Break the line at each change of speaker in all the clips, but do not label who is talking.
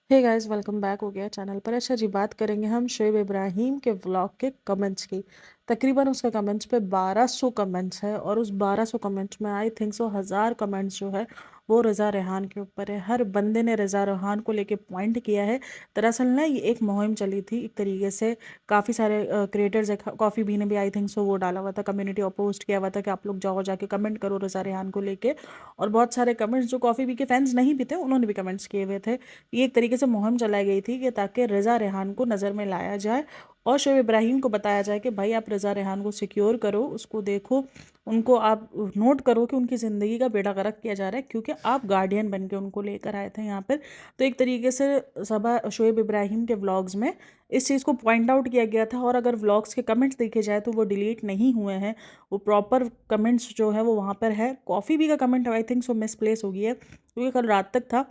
Hey guys, welcome back हो गया channel पर। अच्छा जी, बात करेंगे हम शोएब इब्राहिम के व्लॉग के कमेंट्स की। तकरीबन उसके कमेंट्स पे 1200 कमेंट्स है और उस 1200 कमेंट्स में आई थिंक सो 1000 कमेंट्स जो है वो रज़ा रेहान के ऊपर है। हर बंदे ने रज़ा रेहान को लेके पॉइंट किया है। दरअसल ना ये एक मुहिम चली थी एक तरीके से। काफ़ी सारे क्रिएटर्स, कॉफ़ी भी ने भी आई थिंक सो वो डाला हुआ था, कम्युनिटी और पोस्ट किया हुआ था कि आप लोग जाओ जाके कमेंट करो रज़ा रेहान को लेके। और बहुत सारे कमेंट्स जो कॉफ़ी भी के फैंस नहीं भी थे उन्होंने भी कमेंट्स किए हुए थे। ये एक तरीके से मुहिम चलाई गई थी कि ताकि रज़ा रेहान को नज़र में लाया जाए और शोएब इब्राहिम को बताया जाए कि भाई आप रज़ा रेहान को सिक्योर करो, उसको देखो, उनको आप नोट करो कि उनकी ज़िंदगी का बेड़ा गर्क किया जा रहा है, क्योंकि आप गार्डियन बन के उनको लेकर आए थे यहाँ पर। तो एक तरीके से सबा शोएब इब्राहिम के व्लॉग्स में इस चीज़ को पॉइंट आउट किया गया था। और अगर व्लॉग्स के कमेंट्स देखे जाए तो वो डिलीट नहीं हुए हैं, वो प्रॉपर कमेंट्स जो है वो वहाँ पर है। कॉफ़ी भी का comment I think so misplace हो गई है, क्योंकि कल रात तक था।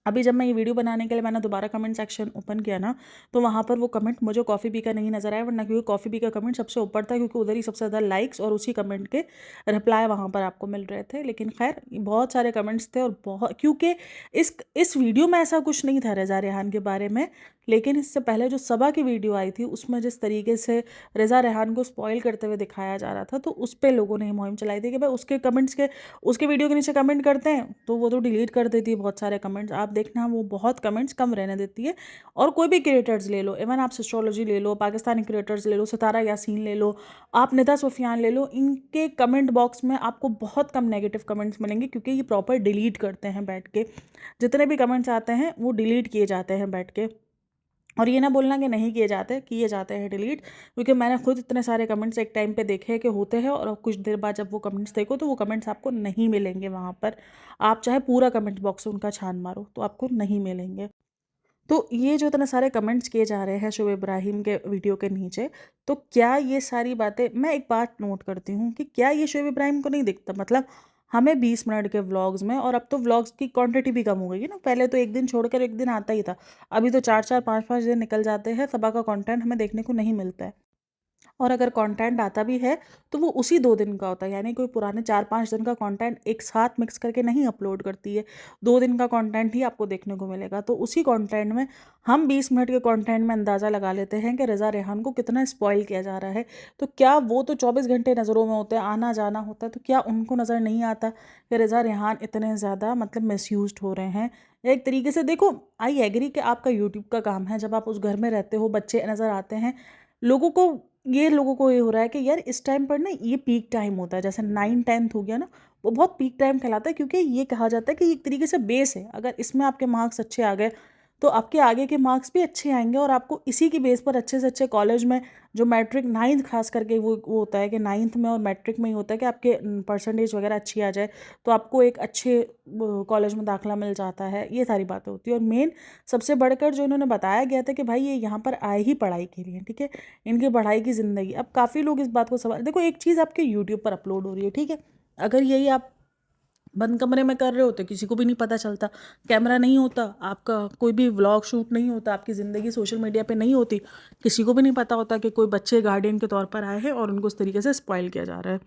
अभी जब मैं ये वीडियो बनाने के लिए मैंने दोबारा कमेंट सेक्शन ओपन किया ना, तो वहाँ पर वो कमेंट मुझे कॉफ़ी पी का नहीं नज़र आया, वरना क्योंकि कॉफ़ी पी का कमेंट सबसे ऊपर था, क्योंकि उधर ही सबसे ज़्यादा लाइक्स और उसी कमेंट के रिप्लाई वहाँ पर आपको मिल रहे थे। लेकिन खैर बहुत सारे कमेंट्स थे और बहुत, क्योंकि इस वीडियो में ऐसा कुछ नहीं था रज़ा रेहान के बारे में। लेकिन इससे पहले जो सबा की वीडियो आई थी उसमें जिस तरीके से रज़ा रेहान को स्पॉइल करते हुए दिखाया जा रहा था, तो उस पर लोगों ने मुहिम चलाई थी कि भाई उसके कमेंट्स के, उसके वीडियो के नीचे कमेंट करते हैं तो वो तो डिलीट कर देती है बहुत सारे कमेंट्स। आप देखना वो बहुत कमेंट्स कम रहने देती है। और कोई भी क्रिएटर्स ले लो, इवन आप सिस्ट्रोलॉजी ले लो, पाकिस्तानी क्रिएटर्स ले लो, सितारा यासीन ले लो, आप निदा सुफियान ले लो, इनके कमेंट बॉक्स में आपको बहुत कम नेगेटिव कमेंट्स मिलेंगे, क्योंकि ये प्रॉपर डिलीट करते हैं बैठ के। जितने भी कमेंट्स आते हैं वो डिलीट किए जाते हैं बैठ के। और ये ना बोलना कि नहीं किए जाते, किए जाते हैं डिलीट, क्योंकि मैंने खुद इतने सारे कमेंट्स एक टाइम पे देखे हैं कि होते हैं, और कुछ देर बाद जब वो कमेंट्स देखो तो वो कमेंट्स आपको नहीं मिलेंगे वहाँ पर। आप चाहे पूरा कमेंट बॉक्स उनका छान मारो तो आपको नहीं मिलेंगे। तो ये जो इतने सारे कमेंट्स किए जा रहे हैं शोएब इब्राहिम के वीडियो के नीचे, तो क्या ये सारी बातें, मैं एक बात नोट करती हूँ कि क्या ये शोएब इब्राहिम को नहीं दिखता? मतलब हमें 20 मिनट के व्लॉग्स में, और अब तो व्लॉग्स की क्वांटिटी भी कम हो गई है ना, पहले तो एक दिन छोड़कर एक दिन आता ही था, अभी तो 4-4 5-5 दिन निकल जाते हैं, सबा का कंटेंट हमें देखने को नहीं मिलता है। और अगर कंटेंट आता भी है तो वो उसी 2 दिन का होता है, यानी कोई पुराने 4-5 दिन का कंटेंट एक साथ मिक्स करके नहीं अपलोड करती है। 2 दिन का कंटेंट ही आपको देखने को मिलेगा। तो उसी कंटेंट में हम 20 मिनट के कंटेंट में अंदाज़ा लगा लेते हैं कि रज़ा रेहान को कितना स्पॉइल किया जा रहा है। तो क्या वो तो 24 घंटे नज़रों में होते हैं, आना जाना होता है, तो क्या उनको नज़र नहीं आता कि रज़ा रेहान इतने ज़्यादा मतलब मिसयूज्ड हो रहे हैं? एक तरीके से देखो, आई एग्री कि आपका यूट्यूब का काम है, जब आप उस घर में रहते हो, बच्चे नज़र आते हैं, लोगों को ये हो रहा है कि यार इस टाइम पर ना ये पीक टाइम होता है, जैसे 9-10th हो गया ना, वो बहुत पीक टाइम कहलाता है, क्योंकि ये कहा जाता है कि ये एक तरीके से बेस है। अगर इसमें आपके मार्क्स अच्छे आ गए तो आपके आगे के मार्क्स भी अच्छे आएंगे, और आपको इसी की बेस पर अच्छे से अच्छे कॉलेज में, जो मैट्रिक 9th खास करके वो होता है कि 9th में और मैट्रिक में ही होता है कि आपके परसेंटेज वगैरह अच्छी आ जाए तो आपको एक अच्छे कॉलेज में दाखिला मिल जाता है। ये सारी बातें होती है। और मेन सबसे बढ़कर जो इन्होंने बताया गया था कि भाई ये यहाँ पर आए ही पढ़ाई के लिए, ठीक है, इनकी पढ़ाई की ज़िंदगी। अब काफ़ी लोग इस बात को सवाल, देखो एक चीज़ आपके यूट्यूब पर अपलोड हो रही है, ठीक है, अगर यही आप बंद कमरे में कर रहे होते, किसी को भी नहीं पता चलता, कैमरा नहीं होता, आपका कोई भी व्लॉग शूट नहीं होता, आपकी ज़िंदगी सोशल मीडिया पे नहीं होती, किसी को भी नहीं पता होता कि कोई बच्चे गार्डियन के तौर पर आए हैं और उनको इस तरीके से स्पॉइल किया जा रहा है।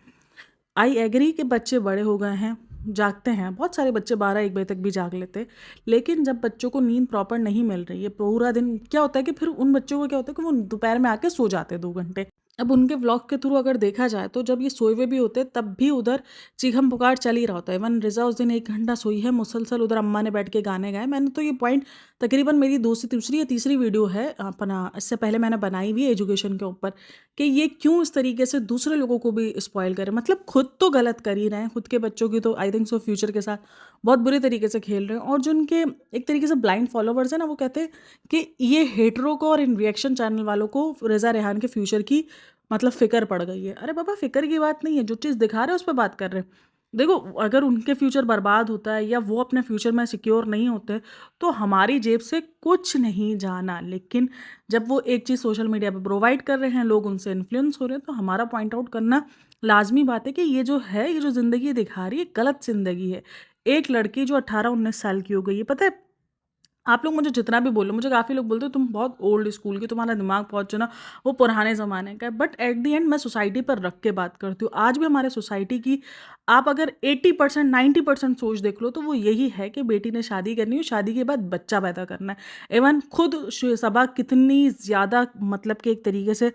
आई एग्री कि बच्चे बड़े हो गए हैं, जागते हैं, बहुत सारे बच्चे 12-1 बजे तक भी जाग लेते हैं। लेकिन जब बच्चों को नींद प्रॉपर नहीं मिल रही है पूरा दिन, क्या होता है कि फिर उन बच्चों को क्या होता है कि वो दोपहर में आके सो जाते हैं 2 घंटे। अब उनके व्लॉग के थ्रू अगर देखा जाए तो जब ये सोए हुए भी होते हैं तब भी उधर चीखम पुकार चल ही रहा होता है। इवन रिजा उस दिन 1 घंटा सोई है मुसलसल, उधर अम्मा ने बैठ के गाने गाए। मैंने तो ये पॉइंट, तकरीबन मेरी दूसरी या तीसरी वीडियो है अपना, इससे पहले मैंने बनाई हुई एजुकेशन के ऊपर, कि ये क्यों इस तरीके से दूसरे लोगों को भी स्पॉइल करे। मतलब खुद तो गलत कर ही रहे हैं, खुद के बच्चों की तो आई थिंक सो फ्यूचर के साथ बहुत बुरे तरीके से खेल रहे हैं। और जो उनके एक तरीके से ब्लाइंड फॉलोवर्स हैं ना, वो कहते हैं कि ये हेटरों को और इन रिएक्शन चैनल वालों को रज़ा रेहान के फ्यूचर की मतलब फ़िक्र पड़ गई है। अरे बाबा, फ़िक्र की बात नहीं है, जो चीज़ दिखा रहे हैं उस पे बात कर रहे हैं। देखो, अगर उनके फ्यूचर बर्बाद होता है या वो अपने फ्यूचर में सिक्योर नहीं होते, तो हमारी जेब से कुछ नहीं जाना। लेकिन जब वो एक चीज़ सोशल मीडिया पे प्रोवाइड कर रहे हैं, लोग उनसे इन्फ्लुएंस हो रहे हैं, तो हमारा पॉइंट आउट करना लाज़मी बात है कि ये जो है, ये जो ज़िंदगी दिखा रही है, गलत ज़िंदगी है। एक लड़की जो 18-19 साल की हो गई है, पता है आप लोग मुझे जितना भी बोलो, मुझे काफ़ी लोग बोलते हो तुम बहुत ओल्ड स्कूल की, तुम्हारा दिमाग बहुत जो ना वो पुराने ज़माने का है, बट एट द एंड मैं सोसाइटी पर रख के बात करती हूँ। आज भी हमारे सोसाइटी की आप अगर 80% 90% सोच देख लो तो वो यही है कि बेटी ने शादी करनी है, शादी के बाद बच्चा पैदा करना है। इवन खुद सबा कितनी ज़्यादा मतलब कि एक तरीके से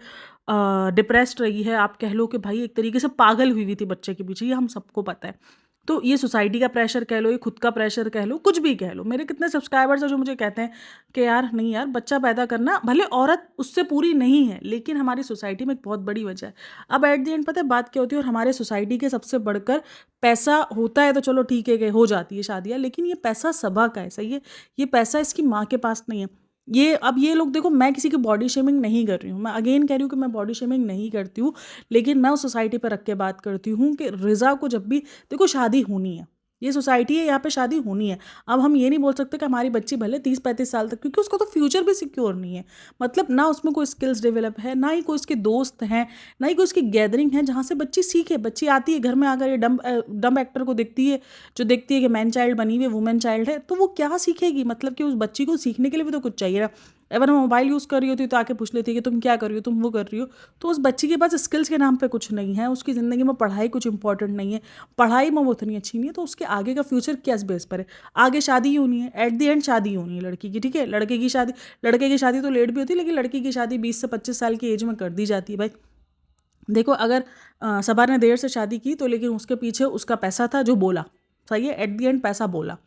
डिप्रेस्ड रही है, आप कह लो कि भाई एक तरीके से पागल हुई हुई थी बच्चे के पीछे, ये हम सबको पता है। तो ये सोसाइटी का प्रेशर कह लो, ये खुद का प्रेशर कह लो, कुछ भी कह लो। मेरे कितने सब्सक्राइबर्स हैं जो मुझे कहते हैं कि यार नहीं यार, बच्चा पैदा करना, भले औरत उससे पूरी नहीं है लेकिन हमारी सोसाइटी में एक बहुत बड़ी वजह है। अब एट द एंड पता है बात क्या होती है, और हमारे सोसाइटी के सबसे बढ़कर पैसा होता है तो चलो ठीक है कि हो जाती है शादियाँ, लेकिन ये पैसा सबा का है, सही है। ये पैसा इसकी माँ के पास नहीं है। ये लोग देखो, मैं किसी की बॉडी शेमिंग नहीं कर रही हूँ, मैं अगेन कह रही हूँ कि मैं बॉडी शेमिंग नहीं करती हूँ, लेकिन मैं उस सोसाइटी पर रख के बात करती हूँ कि रिज़ा को जब भी देखो शादी होनी है, ये सोसाइटी है, यहाँ पे शादी होनी है। अब हम ये नहीं बोल सकते कि हमारी बच्ची भले 30-35 साल तक, क्योंकि उसका तो फ्यूचर भी सिक्योर नहीं है। मतलब ना उसमें कोई स्किल्स डेवलप है, ना ही कोई उसके दोस्त हैं, ना ही कोई उसकी गैदरिंग है जहाँ से बच्ची सीखे। बच्ची आती है घर में आकर ये डम्ब एक्टर को देखती है, जो देखती है कि मैन चाइल्ड बनी हुई है, वुमेन चाइल्ड है, तो वो क्या सीखेगी? मतलब कि उस बच्ची को सीखने के लिए भी तो कुछ चाहिए ना। अगर वो मोबाइल यूज़ कर रही होती तो आके पूछ लेती है कि तुम क्या कर रही हो, तुम वो कर रही हो। तो उस बच्ची के पास स्किल्स के नाम पे कुछ नहीं है, उसकी ज़िंदगी में पढ़ाई कुछ इंपॉर्टेंट नहीं है, पढ़ाई में वो उतनी अच्छी नहीं है, तो उसके आगे का फ्यूचर किस बेस पर है? आगे शादी ही होनी है, एट द एंड शादी होनी है लड़की की, ठीक है। लड़के की शादी तो लेट भी होती है, लेकिन लड़की की शादी 20 से 25 साल की एज में कर दी जाती है भाई। देखो अगर सबा ने देर से शादी की तो, लेकिन उसके पीछे उसका पैसा था जो बोला, सही है, एट द एंड पैसा बोला।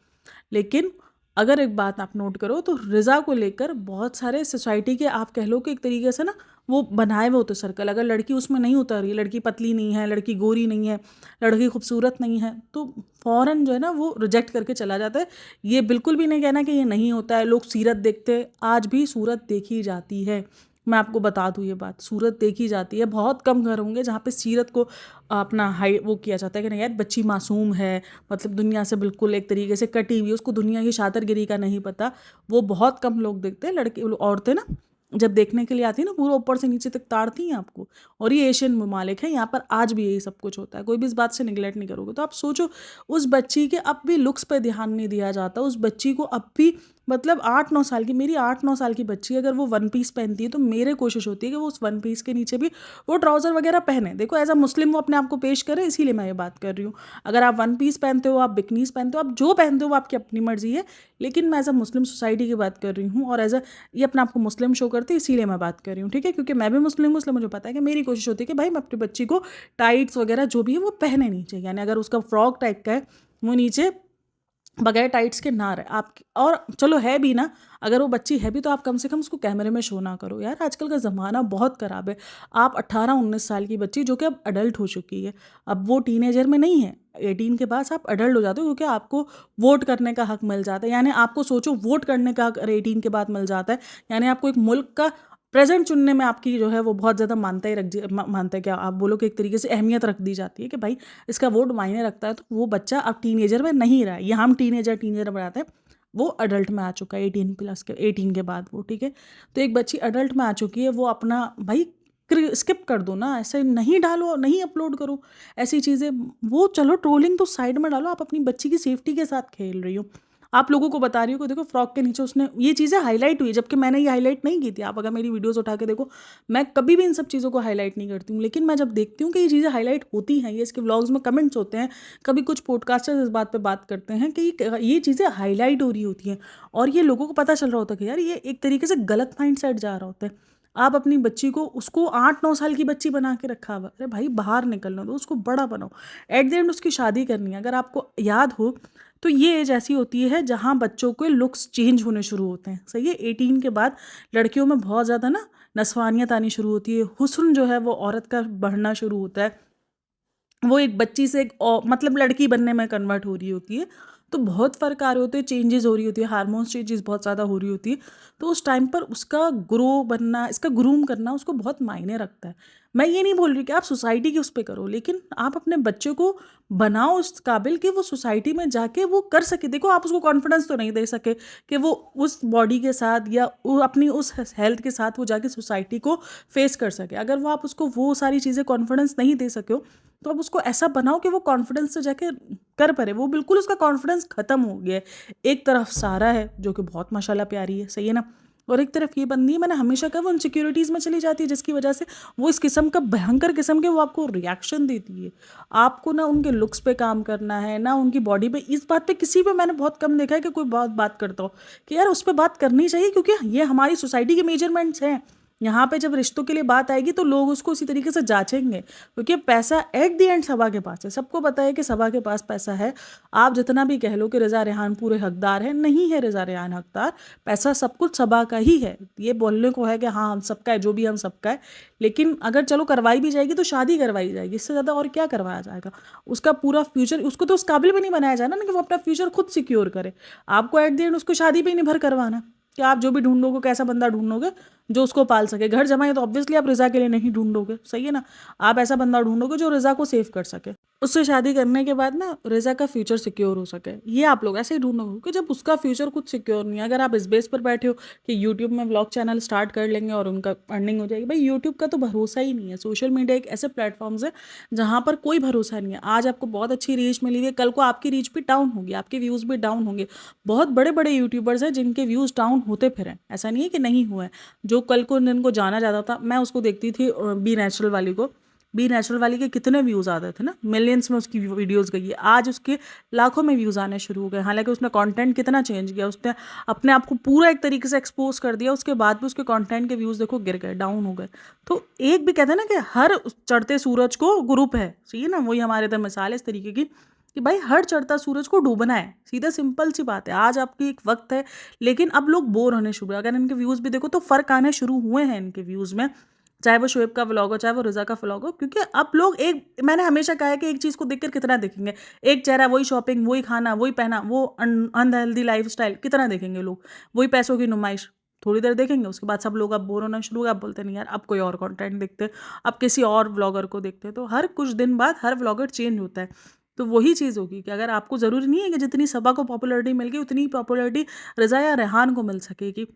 लेकिन अगर एक बात आप नोट करो तो रिज़ा को लेकर बहुत सारे सोसाइटी के आप कह लो कि एक तरीके से ना वो बनाए हुए होते सर्कल, अगर लड़की उसमें नहीं उतर रही, लड़की पतली नहीं है, लड़की गोरी नहीं है, लड़की खूबसूरत नहीं है, तो फ़ौरन जो है ना वो रिजेक्ट करके चला जाता है। ये बिल्कुल भी नहीं कहना कि ये नहीं होता है, लोग सीरत देखते हैं, आज भी सूरत देखी जाती है। मैं आपको बता दूँ ये बात, सूरत देखी जाती है। बहुत कम घर होंगे जहाँ पे सीरत को अपना हाई वो किया जाता है कि नहीं यार बच्ची मासूम है, मतलब दुनिया से बिल्कुल एक तरीके से कटी हुई, उसको दुनिया की शातिरगिरी का नहीं पता। वो बहुत कम लोग देखते हैं। लड़के औरतें ना जब देखने के लिए आती है ना, पूरा ऊपर से नीचे तक ताड़ती हैं आपको। और ये एशियन ममालिक है, यहाँ पर आज भी यही सब कुछ होता है, कोई भी इस बात से निगलेक्ट नहीं करोगे। तो आप सोचो, उस बच्ची के अब भी लुक्स पे ध्यान नहीं दिया जाता, उस बच्ची को अब भी मतलब 8-9 साल की, मेरी 8-9 साल की बच्ची अगर वो वन पीस पहनती है तो मेरे कोशिश होती है कि वो उस वन पीस के नीचे भी वो ट्राउज़र वगैरह पहने। देखो एज अ मुस्लिम वो अपने आप को पेश करे, इसीलिए मैं ये बात कर रही हूँ। अगर आप वन पीस पहनते हो, आप बिकनीज़ पहनते हो, आप जो पहनते हो वो आपकी अपनी मर्ज़ी है, लेकिन मैं एज अ मुस्लिम सोसाइटी की बात कर रही हूँ, और एज अ ये अपने आप को मुस्लिम शो करती है, इसीलिए मैं बात कर रही हूँ, ठीक है। क्योंकि मैं भी मुस्लिम हूँ, इसलिए मुझे पता है कि मेरी कोशिश होती है कि भाई मैं अपनी बच्ची को टाइट्स वगैरह जो भी है वो पहने नहीं चाहिए, यानी अगर उसका फ्रॉक टाइप का है वो नीचे बगैर टाइट्स के ना रहे आप। और चलो है भी ना, अगर वो बच्ची है भी तो आप कम से कम उसको कैमरे में शो ना करो यार, आजकल का ज़माना बहुत ख़राब है। आप 18-19 साल की बच्ची जो कि अब अडल्ट हो चुकी है, अब वो टीनेजर में नहीं है, 18 के बाद आप अडल्ट हो जाते हो, क्योंकि आपको वोट करने का हक मिल जाता है। यानी आपको सोचो, वोट करने का हक 18 के बाद मिल जाता है, यानी आपको एक मुल्क का प्रेजेंट चुनने में आपकी जो है वो बहुत ज़्यादा मानता है क्या आप बोलो कि एक तरीके से अहमियत रख दी जाती है कि भाई इसका वोट मायने रखता है। तो वो बच्चा अब टीनेजर में नहीं रहा है, ये हम टीनेजर बनाते हैं, वो अडल्ट में आ चुका है 18 के 18 के बाद वो, ठीक है। तो एक बच्ची अडल्ट में आ चुकी है, वो अपना भाई स्किप कर दो ना, ऐसे नहीं डालो, नहीं अपलोड करो ऐसी चीज़ें। वो चलो ट्रोलिंग तो साइड में डालो, आप अपनी बच्ची की सेफ्टी के साथ खेल रही हो। आप लोगों को बता रही हो कि देखो फ्रॉक के नीचे उसने ये चीज़ें हाईलाइट हुई, जबकि मैंने ये हाईलाइट नहीं की थी। आप अगर मेरी वीडियोस उठा के देखो, मैं कभी भी इन सब चीज़ों को हाईलाइट नहीं करती हूँ, लेकिन मैं जब देखती हूँ कि ये चीज़ें हाईलाइट होती हैं, ये इसके व्लॉग्स में कमेंट्स होते हैं, कभी कुछ पॉडकास्टर्स इस बात पे बात करते हैं कि ये चीज़ें हाईलाइट हो रही होती हैं, और ये लोगों को पता चल रहा होता है कि यार ये एक तरीके से गलत माइंड सेट जा रहा होता है। आप अपनी बच्ची को, उसको 8-9 साल की बच्ची बना के रखा हुआ, अरे भाई बाहर निकलना दो, उसको बड़ा बनाओ। एट द एंड उसकी शादी करनी है, अगर आपको याद हो तो ये एज ऐसी होती है जहाँ बच्चों के लुक्स चेंज होने शुरू होते हैं, सही है। 18 के बाद लड़कियों में बहुत ज़्यादा ना नस्वानियत आनी शुरू होती है, हुस्न जो है वो औरत का बढ़ना शुरू होता है, वो एक बच्ची से एक मतलब लड़की बनने में कन्वर्ट हो रही होती है। तो बहुत फ़र्क आ रहे होते हैं, चेंजेस हो रही होती है, हार्मोन्स चेंजेस बहुत ज़्यादा हो रही होती है। तो उस टाइम पर उसका ग्रो बनना, इसका ग्रूम करना उसको बहुत मायने रखता है। मैं ये नहीं बोल रही कि आप सोसाइटी की उस पे करो, लेकिन आप अपने बच्चे को बनाओ उस काबिल कि वो सोसाइटी में जाके वो कर सके। देखो, आप उसको कॉन्फिडेंस तो नहीं दे सके कि वो उस बॉडी के साथ या वो अपनी उस हेल्थ के साथ वो जाके सोसाइटी को फेस कर सके। अगर वो आप उसको वो सारी चीज़ें कॉन्फिडेंस नहीं दे सके हो, तो आप उसको ऐसा बनाओ कि वो कॉन्फिडेंस से जाके कर पाए। वो बिल्कुल उसका कॉन्फिडेंस ख़त्म हो गया है। एक तरफ सारा है जो कि बहुत माशाल्लाह प्यारी है, सही है ना, और एक तरफ ये बंदी है, मैंने हमेशा कहा, वो इनसिक्योरिटीज़ में चली जाती है, जिसकी वजह से वो इस किस्म का भयंकर किस्म के वो आपको रिएक्शन देती है। आपको ना उनके लुक्स पे काम करना है, ना उनकी बॉडी पे। इस बात पे किसी पे मैंने बहुत कम देखा है कि कोई बात करता हो कि यार उस पे बात करनी चाहिए, क्योंकि ये हमारी सोसाइटी के मेजरमेंट्स हैं। यहाँ पे जब रिश्तों के लिए बात आएगी तो लोग उसको उसी तरीके से जांचेंगे, क्योंकि पैसा एट द एंड सबा के पास है। सबको पता है कि सबा के पास पैसा है। आप जितना भी कह लो कि रज़ा रेहान पूरे हकदार है, नहीं है रज़ा रेहान हकदार। पैसा सब कुछ सबा का ही है। ये बोलने को है कि हाँ हम सबका है, जो भी हम सबका है, लेकिन अगर चलो करवाई भी जाएगी तो शादी करवाई जाएगी, इससे ज़्यादा और क्या करवाया जाएगा। उसका पूरा फ्यूचर, उसको तो उस काबिल भी नहीं बनाया जाए ना कि वो अपना फ्यूचर खुद सिक्योर करे। आपको एट द एंड उसको शादी पे ही निर्भर करवाना कि आप जो भी ढूंढोगे, कैसा बंदा ढूंढोगे जो उसको पाल सके। घर जमाए तो ऑब्वियसली आप रज़ा के लिए नहीं ढूंढोगे, सही है ना। आप ऐसा बंदा ढूंढोगे जो रज़ा को सेव कर सके, उससे शादी करने के बाद ना रज़ा का फ्यूचर सिक्योर हो सके। ये आप लोग ऐसे ही ढूंढोगे कि जब उसका फ्यूचर कुछ सिक्योर नहीं है। अगर आप इस बेस पर बैठे हो कि यूट्यूब में व्लॉग चैनल स्टार्ट कर लेंगे और उनका अर्निंग हो जाएगी, भाई यूट्यूब का तो भरोसा ही नहीं है। सोशल मीडिया एक ऐसे प्लेटफॉर्म्स है जहाँ पर कोई भरोसा नहीं है। आज आपको बहुत अच्छी रीच मिली हुई है, कल को आपकी रीच भी डाउन होगी, आपके व्यूज़ भी डाउन होंगे। बहुत बड़े बड़े यूट्यूबर्स हैं जिनके व्यूज़ डाउन होते फिर हैं, ऐसा नहीं है कि नहीं हुआ है। जो कल को जिनको जाना जाता था, मैं उसको देखती थी बी नेचुरल वाली को। बी नेचुरल वाली के कितने व्यूज़ आते थे ना, मिलियंस में उसकी वीडियोस गई है। आज उसके लाखों में व्यूज़ आने शुरू हो गए। हालांकि उसने कंटेंट कितना चेंज किया, उसने अपने आप को पूरा एक तरीके से एक्सपोज कर दिया। उसके बाद भी उसके कंटेंट के व्यूज़ देखो गिर गए, डाउन हो गए। तो एक भी कहते हैं ना कि हर चढ़ते सूरज को ग्रुप है, सही है ना। वही हमारे इधर मिसाल है इस तरीके की कि भाई हर चढ़ता सूरज को डूबना है, सीधा सिंपल सी बात है। आज आपकी एक वक्त है, लेकिन अब लोग बोर होने शुरू हुए। अगर इनके व्यूज़ भी देखो तो फ़र्क आने शुरू हुए हैं इनके व्यूज़ में, चाहे वो शोएब का व्लॉग हो, चाहे वो रज़ा का व्लॉग हो। क्योंकि अब लोग एक, मैंने हमेशा कहा है कि एक चीज़ को देखकर कितना देखेंगे। एक चेहरा, वही शॉपिंग, वही खाना, वही पहना, वो अनहेल्दी लाइफस्टाइल, कितना देखेंगे लोग। वही पैसों की नुमाइश थोड़ी देर देखेंगे, उसके बाद सब लोग अब बोर होना शुरू हो गए। अब बोलते नहीं यार, अब कोई और कंटेंट देखते हैं, अब किसी और व्लॉगर को देखते हैं। तो हर कुछ दिन बाद हर व्लॉगर चेंज होता है। तो वही चीज़ होगी कि अगर आपको ज़रूरी नहीं है कि जितनी सबा को पॉपुलैरिटी मिल गई उतनी पॉपुलैरिटी रज़ा या रेहान को मिल सकेगी।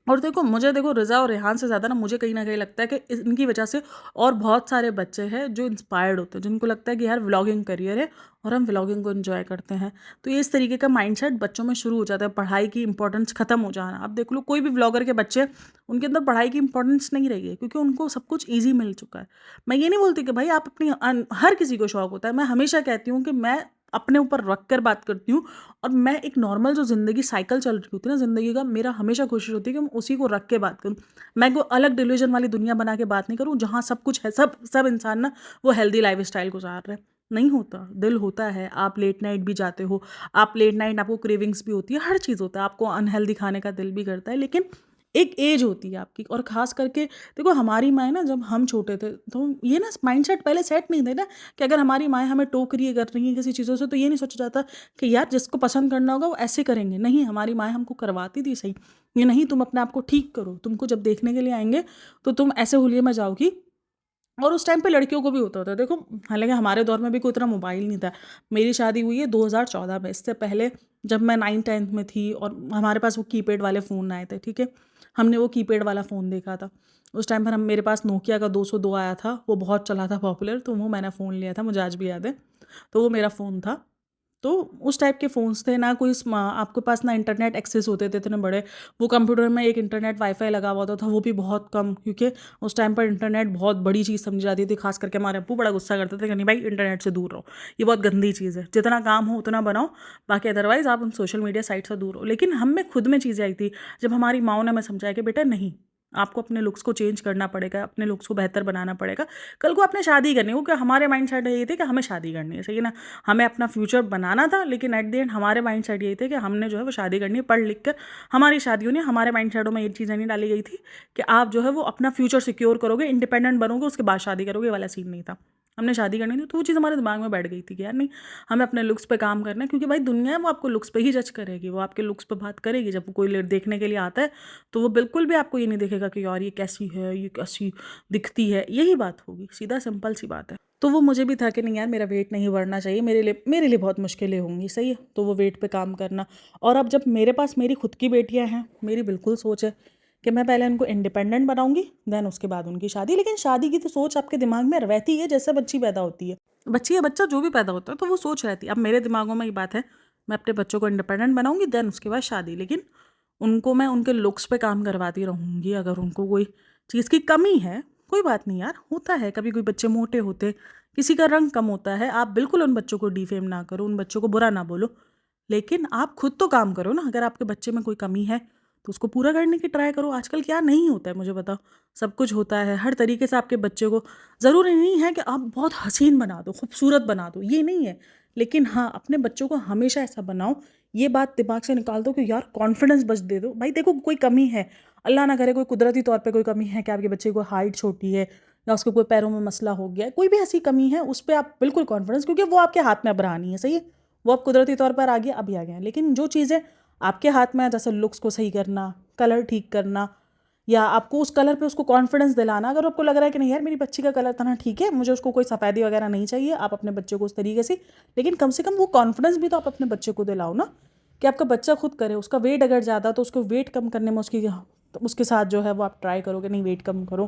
और देखो, मुझे देखो रज़ा और रेहान से ज़्यादा ना मुझे कहीं न कहीं लगता है कि इनकी वजह से और बहुत सारे बच्चे हैं जो इंस्पायर्ड होते हैं, जिनको लगता है कि यार व्लॉगिंग करियर है और हम व्लॉगिंग को एंजॉय करते हैं। तो ये इस तरीके का माइंडसेट बच्चों में शुरू हो जाता है, पढ़ाई की इंपॉर्टेंस खत्म हो जाना। अब देख लो कोई भी व्लॉगर के बच्चे, उनके अंदर पढ़ाई की इंपॉर्टेंस नहीं रही है, क्योंकि उनको सब कुछ ईज़ी मिल चुका है। मैं ये नहीं बोलती कि भाई आप अपनी हर किसी को शौक होता है। मैं हमेशा कहती हूँ कि मैं अपने ऊपर रख कर बात करती हूँ, और मैं एक नॉर्मल जो ज़िंदगी साइकिल चल रही होती है ना ज़िंदगी का, मेरा हमेशा कोशिश होती है कि मैं उसी को रख के बात करूँ। मैं कोई अलग डिल्यूजन वाली दुनिया बना के बात नहीं करूँ जहाँ सब कुछ है, सब इंसान ना वो हेल्दी लाइफस्टाइल गुजार रहे हैं। नहीं होता, दिल होता है। आप लेट नाइट भी जाते हो, आप लेट नाइट, आपको क्रेविंग्स भी होती है, हर चीज़ होता है। आपको अनहेल्दी खाने का दिल भी करता है, लेकिन एक एज होती है आपकी। और ख़ास करके देखो, हमारी माएँ ना जब हम छोटे थे तो ये ना माइंडसेट पहले सेट नहीं थे ना, कि अगर हमारी माएँ हमें टोक रही है, कर रही हैं किसी चीज़ों से, तो ये नहीं सोचा जाता कि यार जिसको पसंद करना होगा वो ऐसे करेंगे। नहीं, हमारी माएँ हमको करवाती थी सही, ये नहीं तुम अपने आप को ठीक करो, तुमको जब देखने के लिए आएँगे तो तुम ऐसे हुलिये में जाओगी। और उस टाइम पे लड़कियों को भी होता था। देखो, हालाँकि हमारे दौर में भी कोई इतना मोबाइल नहीं था। मेरी शादी हुई है 2014 में। इससे पहले जब मैं 9th-10th में थी और हमारे पास वो कीपैड वाले फ़ोन आए थे, ठीक है? हमने वो कीपैड वाला फ़ोन देखा था। उस टाइम पर मेरे पास नोकिया का 202 आया था, वो बहुत चला था पॉपुलर, तो वो मैंने फ़ोन लिया था, मुझे आज भी याद है। तो वो मेरा फ़ोन था। तो उस टाइप के फ़ोन्स थे, ना कोई आपके पास ना इंटरनेट एक्सेस होते थे इतने बड़े। वो कंप्यूटर में एक इंटरनेट वाईफ़ाई लगा हुआ होता था, वो भी बहुत कम, क्योंकि उस टाइम पर इंटरनेट बहुत बड़ी चीज़ समझी जाती थी। ख़ास करके हमारे अब्बू बड़ा गुस्सा करते थे कि नहीं भाई इंटरनेट से दूर रहो, ये बहुत गंदी चीज़ है, जितना काम हो उतना बनाओ, बाकी अदरवाइज़ आप उन सोशल मीडिया साइट से दूर रहो। लेकिन हम में खुद में चीज़ें आई थी, जब हमारी माँओं ने हमें समझाया कि बेटा नहीं, आपको अपने लुक्स को चेंज करना पड़ेगा, अपने लुक्स को बेहतर बनाना पड़ेगा। कल को आपने शादी करनी हो, क्योंकि हमारे माइंडसेट ये थे कि हमें शादी करनी है, सही है ना? हमें अपना फ्यूचर बनाना था, लेकिन एट द एंड हमारे माइंडसेट यही थे कि हमने जो है वो शादी करनी है। पढ़ लिख कर हमारी शादियों ने, हमारे माइंडसेटों में ये चीज़ें नहीं डाली गई थी कि आप जो है वो अपना फ्यूचर सिक्योर करोगे, इंडिपेंडेंट बनोगे, उसके बाद शादी करोगे, ये वाला सीन नहीं था। हमने शादी करनी थी, तो वो चीज़ हमारे दिमाग में बैठ गई थी कि यार नहीं, हमें अपने लुक्स पे काम करना है, क्योंकि भाई दुनिया है वो आपको लुक्स पे ही जज करेगी, वो आपके लुक्स पे बात करेगी। जब वो कोई देखने के लिए आता है तो वो बिल्कुल भी आपको ये नहीं देखेगा कि यार ये कैसी है, ये कैसी दिखती है, यही बात होगी, सीधा सिंपल सी बात है। तो वो मुझे भी था कि नहीं यार, मेरा वेट नहीं बढ़ना चाहिए, मेरे लिए बहुत मुश्किलें होंगी, सही है, तो वो वेट पे काम करना। और अब जब मेरे पास मेरी खुद की बेटियां हैं, मेरी बिल्कुल सोच है कि मैं पहले उनको इंडिपेंडेंट बनाऊंगी, देन उसके बाद उनकी शादी। लेकिन शादी की तो सोच आपके दिमाग में रहती है जैसे बच्ची पैदा होती है, बच्ची या बच्चा जो भी पैदा होता है तो वो सोच रहती है। अब मेरे दिमागों में ये बात है, मैं अपने बच्चों को इंडिपेंडेंट बनाऊंगी, देन उसके बाद शादी। लेकिन उनको मैं उनके लुक्स पे काम करवाती रहूँगी। अगर उनको कोई चीज़ की कमी है, कोई बात नहीं यार, होता है कभी कोई बच्चे मोटे होते, किसी का रंग कम होता है, आप बिल्कुल उन बच्चों को डिफेम ना करो, उन बच्चों को बुरा ना बोलो, लेकिन आप खुद तो काम करो ना। अगर आपके बच्चे में कोई कमी है तो उसको पूरा करने की ट्राई करो। आजकल क्या नहीं होता है मुझे बताओ, सब कुछ होता है हर तरीके से। आपके बच्चे को ज़रूरी नहीं है कि आप बहुत हसीन बना दो, खूबसूरत बना दो, ये नहीं है, लेकिन हाँ, अपने बच्चों को हमेशा ऐसा बनाओ, ये बात दिमाग से निकाल दो कि यार कॉन्फिडेंस बस दे दो। भाई देखो, कोई कमी है, अल्लाह ना करे कोई कुदरती तौर पे कोई कमी है कि आपके बच्चे को हाइट छोटी है या उसके कोई पैरों में मसला हो गया है, कोई भी ऐसी कमी है, उस पर आप बिल्कुल कॉन्फिडेंस, क्योंकि वो आपके हाथ में अब रहा नहीं है, सही है, वो अब कुदरती तौर पर आ गया, अभी आ गया है। लेकिन जो चीज़ें आपके हाथ में है, जैसे लुक्स को सही करना, कलर ठीक करना, या आपको उस कलर पे उसको कॉन्फिडेंस दिलाना। अगर आपको लग रहा है कि नहीं यार, मेरी बच्ची का कलर तना ठीक है, मुझे उसको कोई सफ़ेदी वगैरह नहीं चाहिए, आप अपने बच्चे को उस तरीके से, लेकिन कम से कम वो कॉन्फिडेंस भी तो आप अपने बच्चे को दिलाओ ना, कि आपका बच्चा खुद करे। उसका वेट अगर ज़्यादा, तो उसको वेट कम करने में तो उसके साथ जो है वो आप ट्राई करो कि नहीं वेट कम करो,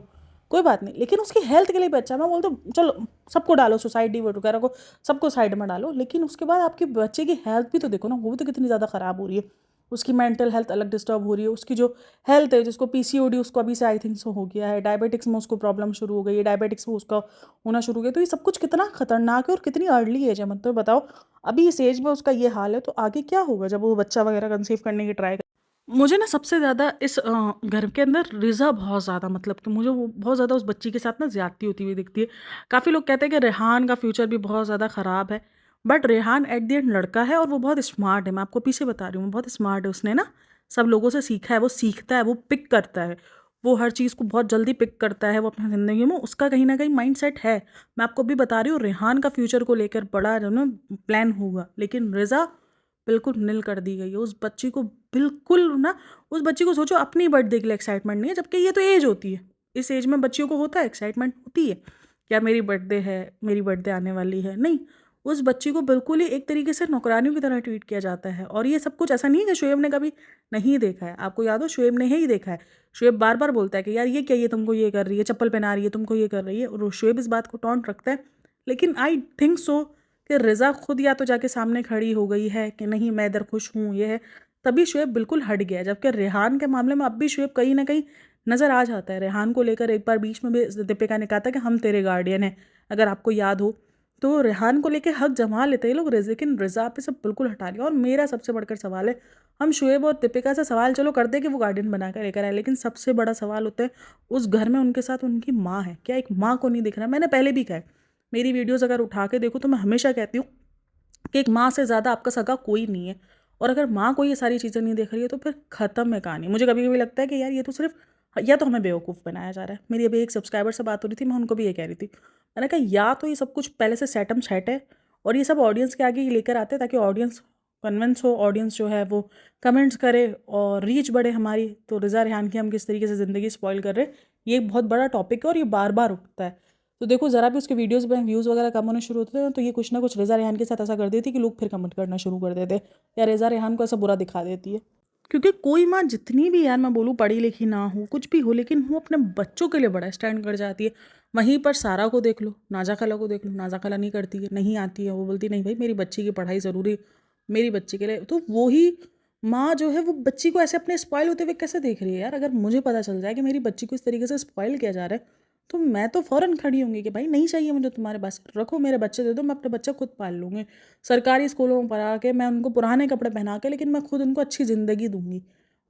कोई बात नहीं, लेकिन उसकी हेल्थ के लिए भी अच्छा। मैं बोलता हूँ चलो सबको डालो, सोसाइटी वगैरह को सबको साइड में डालो, लेकिन उसके बाद आपके बच्चे की हेल्थ भी तो देखो ना, वो भी तो कितनी ज़्यादा ख़राब हो रही है। उसकी मेंटल हेल्थ अलग डिस्टर्ब हो रही है, उसकी जो हेल्थ है, जिसको पीसीओडी उसको अभी से आई थिंक सो हो गया है, डायबिटिक्स में उसको प्रॉब्लम शुरू हो गई है, डायबिटिक्स में उसका होना शुरू हो गया। तो ये सब कुछ कितना खतरनाक है और कितनी अर्ली एज है, मतलब बताओ, अभी इस एज में उसका ये हाल है, तो आगे क्या होगा जब वो बच्चा वगैरह कंसीव करने की ट्राई। मुझे ना सबसे ज़्यादा इस घर के अंदर रिज़ा बहुत ज़्यादा, मतलब कि मुझे वो बहुत ज़्यादा उस बच्ची के साथ ना ज़्यादती होती हुई दिखती है। काफ़ी लोग कहते हैं कि रेहान का फ्यूचर भी बहुत ज़्यादा ख़राब है, but Rehan at the end लड़का है और वो बहुत स्मार्ट है। मैं आपको पीछे बता रही हूँ, बहुत स्मार्ट है। उसने ना सब लोगों से सीखा है, वो सीखता है, वो पिक करता है, वो हर चीज़ को बहुत जल्दी पिक करता है, वो अपनी ज़िंदगी में उसका कहीं ना कहीं माइंड सेट है। मैं आपको भी बता रही हूँ, रेहान का फ्यूचर को लेकर बड़ा जो ना प्लान होगा, लेकिन रिज़ा बिल्कुल निल कर दी गई है उस बच्ची को। बिल्कुल ना, उस बच्ची को सोचो अपनी बर्थडे के लिए एक्साइटमेंट नहीं है, जबकि ये तो एज होती है, इस एज में बच्चियों को होता है, एक्साइटमेंट होती है, क्या मेरी बर्थडे है, मेरी बर्थडे आने वाली है, नहीं। उस बच्ची को बिल्कुल ही एक तरीके से नौकरानियों की तरह ट्रीट किया जाता है। और ये सब कुछ ऐसा नहीं है कि शुएब ने कभी नहीं देखा है, आपको याद हो शुएब ने ही देखा है। शुएब बार बार बोलता है कि यार ये क्या, ये तुमको ये कर रही है, चप्पल पहना रही है, तुमको ये कर रही है, और शुएब इस बात को टॉन्ट रखता है। लेकिन आई थिंक सो कि रिज़ा खुद या तो जाके सामने खड़ी हो गई है कि नहीं मैं इधर खुश हूँ, ये है, तभी शुएब बिल्कुल हट गया। जबकि रेहान के मामले में अब भी शुएब कहीं ना कहीं नज़र आ जाता है। रेहान को लेकर एक बार बीच में भी दीपिका ने कहा था कि हम तेरे गार्डियन हैं, अगर आपको याद हो, तो रेहान को लेकर हक जमा लेते हैं लोग, लेकिन रिज़ा पे सब बिल्कुल हटा लिया। और मेरा सबसे बढ़कर सवाल है, हम शुएब और दीपिका से सवाल चलो करते कि वो गार्डियन बना कर लेकर आए, लेकिन सबसे बड़ा सवाल होता है उस घर में उनके साथ उनकी माँ है, क्या एक माँ को नहीं दिख रहा। मैंने पहले भी कहा है, मेरी वीडियोज़ अगर उठा के देखो तो मैं हमेशा कहती हूँ कि एक माँ से ज़्यादा आपका सगा कोई नहीं है। और अगर माँ को ये सारी चीज़ें नहीं देख रही है तो फिर ख़त्म है कहानी। मुझे कभी कभी लगता है कि यार ये तो सिर्फ, या तो हमें बेवकूफ़ बनाया जा रहा है। मेरी अभी एक सब्सक्राइबर से बात हो रही थी, मैं उनको भी ये कह रही थी, मैंने कहा या तो ये सब कुछ पहले से सेटम सेट है और ये सब ऑडियंस के आगे ही लेकर आते हैं ताकि ऑडियंस कन्विंस हो, ऑडियंस जो है वो कमेंट्स करे और रीच बढ़े हमारी। तो रिज़ा रेहान की हम किस तरीके से ज़िंदगी स्पॉइल कर रहे हैं, ये एक बहुत बड़ा टॉपिक है और ये बार बार उठता है। तो देखो ज़रा भी उसके वीडियोस में व्यूज़ वगैरह कम होने शुरू होते हैं तो ये कुछ ना कुछ रिज़ा रेहान के साथ ऐसा कर देती है कि लोग फिर कमेंट करना शुरू कर देते हैं या रिज़ा रेहान को ऐसा बुरा दिखा देती है। क्योंकि कोई माँ जितनी भी यार मैं बोलूँ पढ़ी लिखी ना हो, कुछ भी हो, लेकिन वो अपने बच्चों के लिए बड़ा स्टैंड कर जाती है। वहीं पर सारा को देख लो, नाजा खाला को देख लो, नाजा खाला नहीं करती है, नहीं आती है, वो बोलती नहीं भाई मेरी बच्ची की पढ़ाई ज़रूरी, मेरी बच्ची के लिए। तो वो ही माँ जो है वो बच्ची को ऐसे अपने स्पॉइल होते हुए कैसे देख रही है यार। अगर मुझे पता चल जाए कि मेरी बच्ची को इस तरीके से स्पॉइल किया जा रहा है तो मैं तो फ़ौरन खड़ी होंगी कि भाई नहीं चाहिए मुझे तुम्हारे पास, रखो मेरे बच्चे दे दो, मैं अपने बच्चे खुद पाल लूँगी। सरकारी स्कूलों में पढ़ा के मैं उनको पुराने कपड़े पहना के, लेकिन मैं खुद उनको अच्छी ज़िंदगी दूँगी।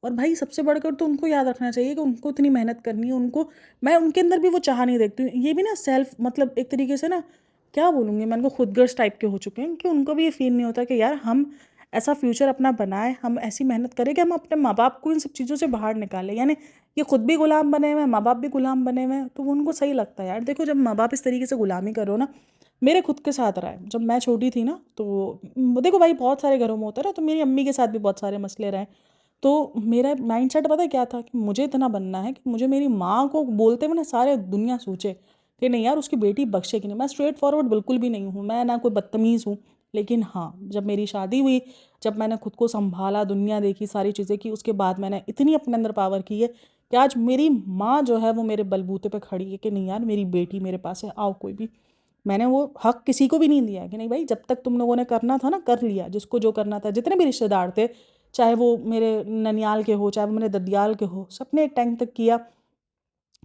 और भाई सबसे बढ़कर तो उनको याद रखना चाहिए कि उनको इतनी मेहनत करनी है, उनको, मैं उनके अंदर भी वो चाह नहीं देखती हूँ। ये भी ना सेल्फ, मतलब एक तरीके से ना क्या बोलूँगी मैं, उनको खुदगर्ज टाइप के हो चुके हैं कि उनको भी ये फ़ील नहीं होता कि यार हम ऐसा फ्यूचर अपना बनाएं, हम ऐसी मेहनत करें कि हम अपने माँ बाप को इन सब चीज़ों से बाहर निकालें। यानी ये खुद भी गुलाम बने हुए हैं, माँ बाप भी गुलाम बने हुए हैं, तो वो उनको सही लगता है यार। देखो जब माँ बाप इस तरीके से गुलामी करो ना, मेरे खुद के साथ रहा है। जब मैं छोटी थी ना, तो देखो भाई बहुत सारे घरों में होता है ना, तो मेरी अम्मी के साथ भी बहुत सारे मसले रहे। तो मेरा माइंडसेट पता है क्या था, कि मुझे इतना बनना है कि मुझे मेरी माँ को बोलते हुए ना सारे दुनिया सोचे कि नहीं यार उसकी बेटी बख्शेगी नहीं। मैं स्ट्रेट फॉरवर्ड बिल्कुल भी नहीं हूँ, मैं ना कोई बदतमीज़ हूँ। लेकिन हाँ, जब मेरी शादी हुई, जब मैंने खुद को संभाला, दुनिया देखी, सारी चीज़ें की, उसके बाद मैंने इतनी अपने अंदर पावर की है कि आज मेरी माँ जो है वो मेरे बलबूते पे खड़ी है कि नहीं यार मेरी बेटी मेरे पास है, आओ कोई भी। मैंने वो हक किसी को भी नहीं दिया है कि नहीं भाई जब तक तुम लोगों ने करना था ना कर लिया, जिसको जो करना था। जितने भी रिश्तेदार थे, चाहे वो मेरे ननियाल के हो, चाहे वो मेरे ददियाल के हो, सबने एक टाइम तक किया,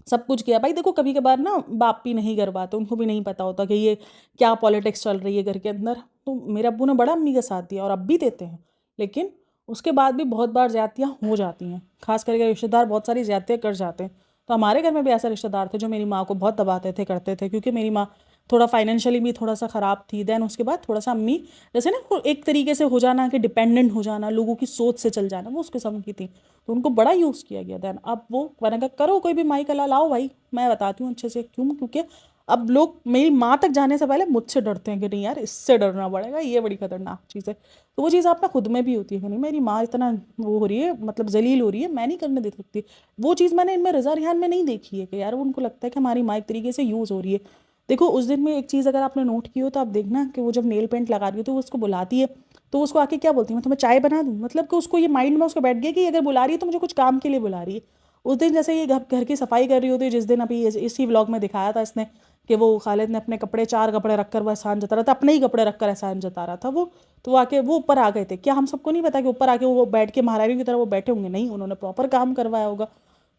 सब कुछ किया। भाई देखो कभी कभार ना बाप भी नहीं कर पाते, उनको भी नहीं पता होता कि ये क्या पॉलिटिक्स चल रही है घर के अंदर। तो मेरे अब्बू ने बड़ा अम्मी का साथ दिया और अब भी देते हैं। लेकिन उसके बाद भी बहुत बार ज़्यादतियाँ हो जाती हैं, खास करके रिश्तेदार बहुत सारी ज़्यादतियाँ कर जाते हैं। तो हमारे घर में भी ऐसे रिश्तेदार थे जो मेरी माँ को बहुत दबाते थे, करते थे, क्योंकि मेरी माँ थोड़ा फाइनेंशियली भी थोड़ा सा ख़राब थी। देन उसके बाद थोड़ा सा अम्मी, जैसे ना वो एक तरीके से हो जाना कि डिपेंडेंट हो जाना, लोगों की सोच से चल जाना, वो उसके किस्म की थी। तो उनको बड़ा यूज़ किया गया। देन अब वो मैंने कहा करो कोई भी माई का लाल, आओ भाई मैं बताती हूँ अच्छे से क्यों। क्योंकि अब लोग मेरी माँ तक जाने से पहले मुझसे डरते हैं कि नहीं यार इससे डरना पड़ेगा, ये बड़ी खतरनाक चीज़ है। तो वो चीज़ आप ना खुद में भी होती है कि नहीं मेरी माँ इतना वो हो रही है, मतलब जलील हो रही है, मैं नहीं करने दे सकती। वो चीज़ मैंने इनमें रज़ा रिहान में नहीं देखी है कि यार उनको लगता है कि हमारी माँ एक तरीके से यूज़ हो रही है। देखो उस दिन में एक चीज़ अगर आपने नोट की हो तो आप देखना कि वो जब नेल पेंट लगा रही हो तो वो उसको बुलाती है, तो उसको आके क्या बोलती है, मैं तुम्हें चाय बना दूँ। मतलब कि उसको ये माइंड में उसको बैठ गया कि अगर बुला रही है तो मुझे कुछ काम के लिए बुला रही है। उस दिन जैसे ये घर घर की सफाई कर रही होती है, जिस दिन अभी इसी व्लॉग में दिखाया था इसने कि वो खालिद ने अपने कपड़े 4 कपड़े रखकर वो एहसान जता रहा था, अपने ही कपड़े रखकर एहसान जता रहा था वो। तो आके वो ऊपर आ गए थे, क्या हम सबको नहीं पता कि ऊपर आके वो बैठ के महारानी की तरह वो बैठे होंगे? नहीं, उन्होंने प्रॉपर काम करवाया होगा।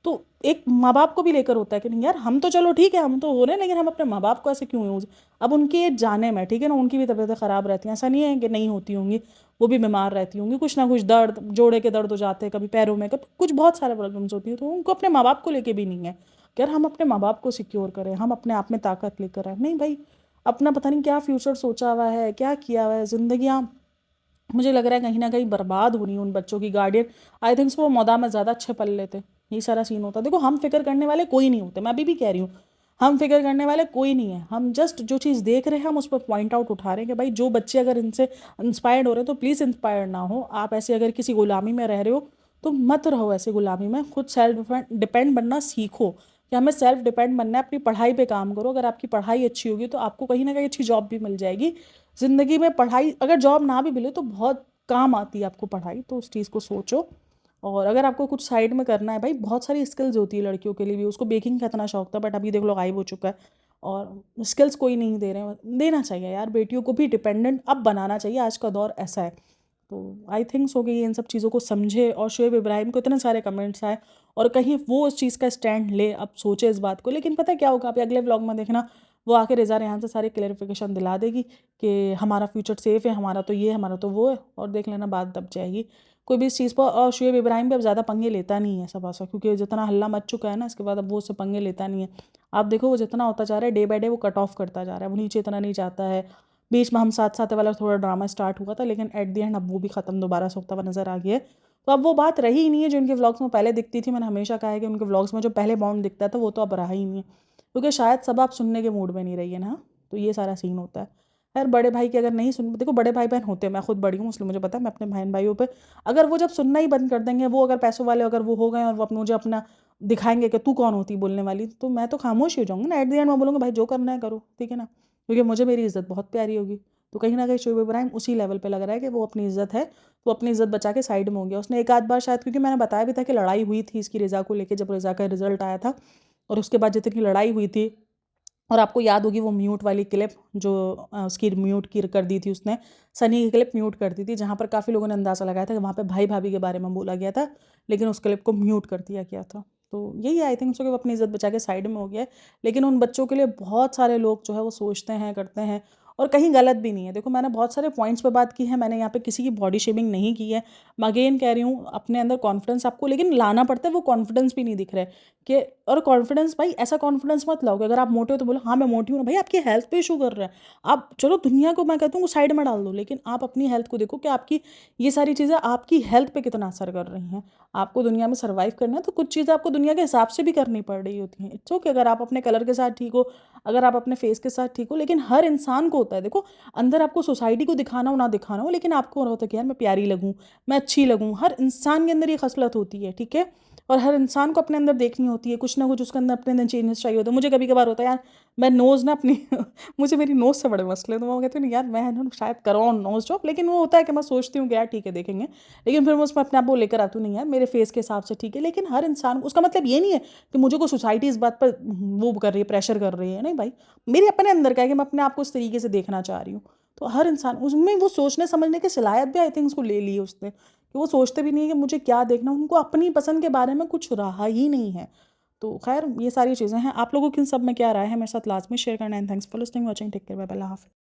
तो एक माँ बाप को भी लेकर होता है कि नहीं यार हम तो चलो ठीक है, हम तो हो रहे हैं, लेकिन हम अपने माँ बाप को ऐसे क्यों यूज़। अब उनकी एज जाने में, ठीक है ना, उनकी भी तबीयतें ख़राब रहती हैं, ऐसा नहीं है कि नहीं होती होंगी, वो भी बीमार रहती होंगी, कुछ ना कुछ दर्द, जोड़े के दर्द हो जाते हैं, कभी पैरों में, कभी कुछ, बहुत सारे प्रॉब्लम्स होती हैं। तो उनको अपने माँ बाप को लेके भी नहीं है कि यार हम अपने माँ बाप को सिक्योर करें, हम अपने आप में ताकत लेकर आए। नहीं भाई, अपना पता नहीं क्या फ्यूचर सोचा हुआ है, क्या किया हुआ है, ज़िंदगियाँ मुझे लग रहा है कहीं ना कहीं बर्बाद हो रही है उन बच्चों की। गार्डियन आई थिंक वो मौदा में ज़्यादा अच्छे पल लेते, यही सारा सीन होता। देखो हम फिक्र करने वाले कोई नहीं होते, मैं अभी भी कह रही हूँ, हम फिक्र करने वाले कोई नहीं है। हम जस्ट जो चीज़ देख रहे हैं हम उस पर पॉइंट आउट उठा रहे हैं कि भाई जो बच्चे अगर इनसे इंस्पायर्ड हो रहे हैं तो प्लीज़ इंस्पायर्ड ना हो आप। ऐसे अगर किसी गुलामी में रह रहे हो तो मत रहो ऐसे गुलामी में, खुद सेल्फ डिपेंड बनना सीखो कि हमें सेल्फ डिपेंड बनना है। अपनी पढ़ाई पे काम करो, अगर आपकी पढ़ाई अच्छी होगी तो आपको कहीं ना कहीं अच्छी जॉब भी मिल जाएगी। ज़िंदगी में पढ़ाई, अगर जॉब ना भी मिले तो बहुत काम आती है आपको पढ़ाई, तो उस चीज़ को सोचो। और अगर आपको कुछ साइड में करना है भाई, बहुत सारी स्किल्स होती है लड़कियों के लिए भी। उसको बेकिंग का इतना शौक था बट अभी देख लो गायब हो चुका है। और स्किल्स कोई नहीं दे रहे हैं, देना चाहिए यार, बेटियों को भी डिपेंडेंट अब बनाना चाहिए, आज का दौर ऐसा है। तो आई थिंक सो कि इन सब चीज़ों को समझे, और शुएब इब्राहिम को इतने सारे कमेंट्स आए और कहीं वो उस चीज़ का स्टैंड ले, अब सोचे इस बात को। लेकिन पता है क्या होगा, आप अगले व्लॉग में देखना वो आके रिज़ा रेहान से सारी क्लेरिफिकेशन दिला देगी कि हमारा फ्यूचर सेफ़ है, हमारा तो ये है, हमारा तो वो है, और देख लेना बात दब जाएगी कोई भी इस चीज़ पर। और शुएब इब्राहिम भी अब ज़्यादा पंगे लेता नहीं है सब ऐसा, क्योंकि जितना हल्ला मच चुका है ना इसके बाद, अब वो उससे पंगे लेता नहीं है। आप देखो वो जितना होता जा रहा है डे बाय डे, वो कट ऑफ करता जा रहा है, वो नीचे इतना नहीं जाता है। बीच में हम साथ साथ वाला थोड़ा ड्रामा स्टार्ट हुआ था, लेकिन एट द एंड अब वो भी ख़त्म, दोबारा से होता हुआ नज़र आ गया है। तो अब वो बात रही ही नहीं है जो उनके व्लॉग्स में पहले दिखती थी। मैंने हमेशा कहा है कि उनके व्लॉग्स में जो पहले बॉन्ड दिखता था वो तो अब रहा ही नहीं है, क्योंकि शायद सब आप सुनने के मूड में नहीं रही है ना। तो ये सारा सीन होता है। यार बड़े भाई की अगर नहीं सुन, देखो बड़े भाई बहन होते हैं, मैं खुद बड़ी हूँ इसलिए मुझे पता है, मैं अपने बहन भाइयों पे अगर वो जब सुनना ही बंद कर देंगे, वो अगर पैसों वाले अगर वो हो गए और वो अपने मुझे अपना दिखाएंगे कि तू कौन होती बोलने वाली, तो मैं तो खामोश ही हो जाऊँगी ना। एट द एंड मैं बोलूँगा भाई जो करना है करो, ठीक है ना, क्योंकि मुझे मेरी इज़्ज़त बहुत प्यारी होगी। तो कहीं ना कहीं शुएब इब्राहिम उसी लेवल पे लग रहा है कि वो अपनी इज़्ज़त है तो अपनी इज़्ज़त बचा के साइड में हो गया। उसने एक आध बार शायद, क्योंकि मैंने बताया भी था कि लड़ाई हुई थी इसकी रिज़ा को लेके, जब रिज़ा का रिजल्ट आया था और उसके बाद जितनी लड़ाई हुई थी। और आपको याद होगी वो म्यूट वाली क्लिप जो उसकी म्यूट की कर दी थी उसने, सनी की क्लिप म्यूट कर दी थी, जहाँ पर काफ़ी लोगों ने अंदाज़ा लगाया था कि वहाँ पे भाई भाभी के बारे में बोला गया था, लेकिन उस क्लिप को म्यूट कर दिया गया था। तो यही आई थिंक सो कि वो अपनी इज़्ज़त बचा के साइड में हो गया है। लेकिन उन बच्चों के लिए बहुत सारे लोग जो है वो सोचते हैं, करते हैं, और कहीं गलत भी नहीं है। देखो मैंने बहुत सारे पॉइंट्स पे बात की है, मैंने यहाँ पे किसी की बॉडी शेमिंग नहीं की है। मैं अगेन कह रही हूँ, अपने अंदर कॉन्फिडेंस आपको लेकिन लाना पड़ता है, वो कॉन्फिडेंस भी नहीं दिख रहा है कि। और कॉन्फिडेंस भाई ऐसा कॉन्फिडेंस मत लाओ कि अगर आप मोटे हो तो बोलो हाँ मैं मोटी हूँ ना, भाई आपकी हेल्थ पे इशू कर रहा है। आप चलो दुनिया को मैं कहता हूँ साइड में डाल दो, लेकिन आप अपनी हेल्थ को देखो कि आपकी ये सारी चीज़ें आपकी हेल्थ पे कितना असर कर रही हैं। आपको दुनिया में सर्वाइव करना है तो कुछ चीज़ें आपको दुनिया के हिसाब से भी करनी पड़ रही होती हैं। इट्स ओके अगर आप अपने कलर के साथ ठीक हो, अगर आप अपने फेस के साथ ठीक हो, लेकिन हर इंसान को होता है देखो, अंदर आपको सोसाइटी को दिखाना हो ना दिखाना हो, लेकिन आपको होता है कि यार मैं प्यारी लगूँ, मैं अच्छी लगूँ। हर इंसान के अंदर ये खसलत होती है, ठीक है। और हर इंसान को अपने अंदर देखनी होती है, कुछ ना कुछ उसके अंदर अपने अंदर चेंजेस चाहिए होते हैं। मुझे कभी कभार होता है यार, मैं नोज़ ना अपनी मुझे मेरी नोज़ से बड़े मसले हैं, तो मैं कहती हूँ नहीं यार मैं ना शायद करवाऊँ नोज़ जॉब, लेकिन वो होता है कि मैं सोचती हूँ कि यार ठीक है देखेंगे, लेकिन फिर मैं उसमें अपने आप को लेकर आती हूँ नहीं यार मेरे फेस के हिसाब से ठीक है। लेकिन हर इंसान, उसका मतलब ये नहीं है कि मुझे को सोसाइटी इस बात पर वो कर रही है, प्रेशर कर रही है, नहीं भाई। मेरे अपने अंदर का है कि मैं अपने आप को इस तरीके से देखना चाह रही हूँ। तो हर इंसान उसमें वो सोचने समझने की सलाहियत भी आई थिंक उसको ले ली है उसने, कि वो सोचते भी नहीं है कि मुझे क्या देखना, उनको अपनी पसंद के बारे में कुछ रहा ही नहीं है। तो खैर ये सारी चीज़ें हैं। आप लोगों की इन सब में क्या राय है मेरे साथ लाजमी शेयर करना। And thanks for listening, watching, take care, bye bye, अल्लाह हाफ़िज़।